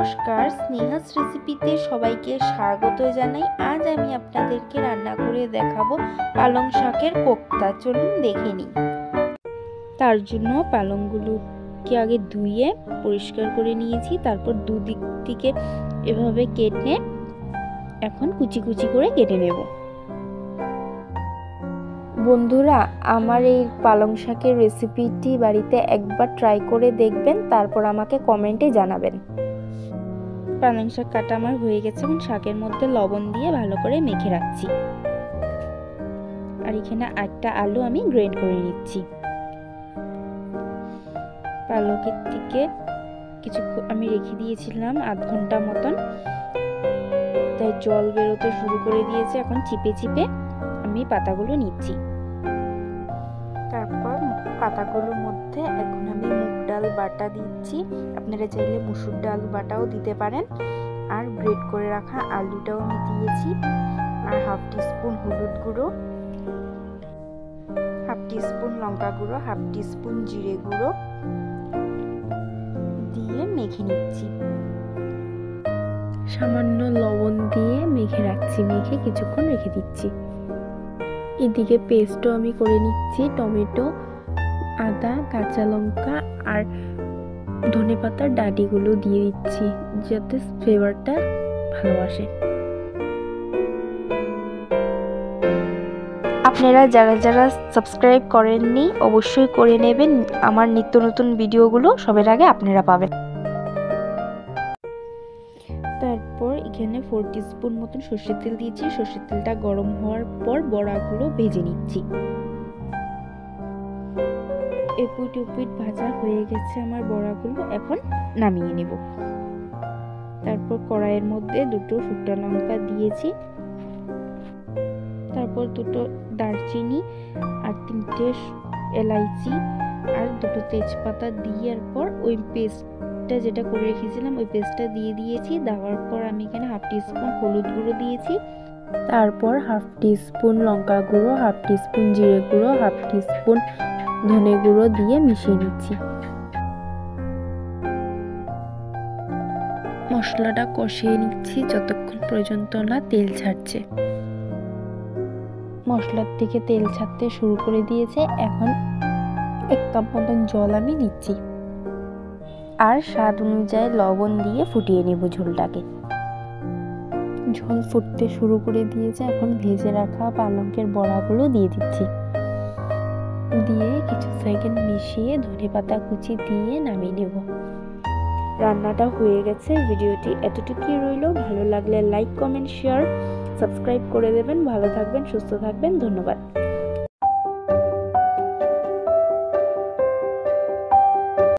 নমস্কার, স্নেহাস রেসিপিতে সবাইকে স্বাগত জানাই। আজ আমি আপনাদেরকে রান্না করে দেখাবো পালং শাকের কোপ্তা। চলুন দেখে নিই। তার জন্য পালংগুলোকে আগে ধুয়ে পরিষ্কার করে নিয়েছি, তারপর দুদিক থেকে এভাবে কেটে এখন কুচি কুচি করে কেটে নেব। বন্ধুরা, আমার এই পালং শাকের রেসিপিটি বাড়িতে একবার ট্রাই করে দেখবেন, তারপর আমাকে কমেন্টে জানাবেন। পালং শাক কাটা আমার হয়ে গেছে এবং শাকের মধ্যে লবণ দিয়ে ভালো করে মেখে রাখছি। আর এখানে একটা আলু আমি গ্রেট করে নিচ্ছি। পালকের থেকে কিছু আমি রেখে দিয়েছিলাম আধ ঘন্টা মতন, তাই জল বেরোতে শুরু করে দিয়েছে। এখন চিপে চিপে আমি পাতাগুলো নিচ্ছি। তারপর পাতাগুলোর মধ্যে এখন আমি মুগ ডাল বাটা দিচ্ছি। আপনারা চাইলে মসুর ডাল বাটাও দিতে পারেন। আর গ্রেট করে রাখা আলুটাও আমি দিয়েছি। আর হাফ টিস্পুন হলুদ গুঁড়ো, হাফ টিস্পুন লঙ্কা গুঁড়ো, হাফ টিস্পুন জিরে গুঁড়ো দিয়ে মেখে নিচ্ছি। সামান্য লবণ দিয়ে মেখে রাখছি, মেখে কিছুক্ষণ রেখে দিচ্ছি। এদিকে পেস্টও আমি করে নিচ্ছি। টমেটো, আদা, কাঁচা লঙ্কা আর ধনেপাতার ডাঁটিগুলো দিয়ে দিচ্ছি, যাতে ফ্লেভারটা ভালো আসে। আপনারা যারা যারা সাবস্ক্রাইব করেননি অবশ্যই করে নেবেন। আমার নিত্য নতুন ভিডিওগুলো সবার আগে আপনারা পাবেন। তারপর এখানে 4 টিস্পুন মতন সর্ষের তেল দিয়েছি। সর্ষের তেলটা গরম হওয়ার পর বড়াগুলো ভেজে নিচ্ছি। এপিট ওপিট ভাজা হয়ে গেছে আমার বড়াগুলো, এখন নামিয়ে নেব। তারপর কড়াইয়ের মধ্যে দুটো শুকনো লঙ্কা দিয়েছি, তারপর দুটো দারচিনি আর 3টে এলাইচি আর দুটো তেজপাতা দেওয়ার পর ওই পেস্টটা যেটা করে রেখেছিলাম ওই পেস্টটা দিয়ে দিয়েছি। দেওয়ার পর আমি এখানে হাফ টিস্পুন হলুদ গুঁড়ো দিয়েছি, তারপর হাফ টিস্পুন লঙ্কা গুঁড়ো, হাফ টিস্পুন জিরে গুঁড়ো, হাফ টিস্পুন ধনে গুঁড়ো দিয়ে মিশিয়ে নিচ্ছি। মশলাটা কষিয়ে নিচ্ছি যতক্ষণ পর্যন্ত না তেল ছাড়ছে। মশলার থেকে তেল ছাড়তে শুরু করে দিয়েছে। এখন 1 কাপ মতন জল আমি দিচ্ছি আর স্বাদ অনুযায়ী লবণ দিয়ে ফুটিয়ে নেব ঝোলটাকে। ঝোল ফুটতে শুরু করে দিয়েছে। এখন ভেজে রাখা পালকের বড়াগুলো দিয়ে দিচ্ছি, দিয়ে কিছু সেকেন্ড মিশিয়ে ধনেপাতা কুচি দিয়ে নামিয়ে নেব। রান্নাটা হয়ে গেছে। ভিডিওটি এতটুকুই রইল। ভালো লাগলে লাইক, কমেন্ট, শেয়ার, সাবস্ক্রাইব করে দেবেন। ভালো থাকবেন, সুস্থ থাকবেন। ধন্যবাদ।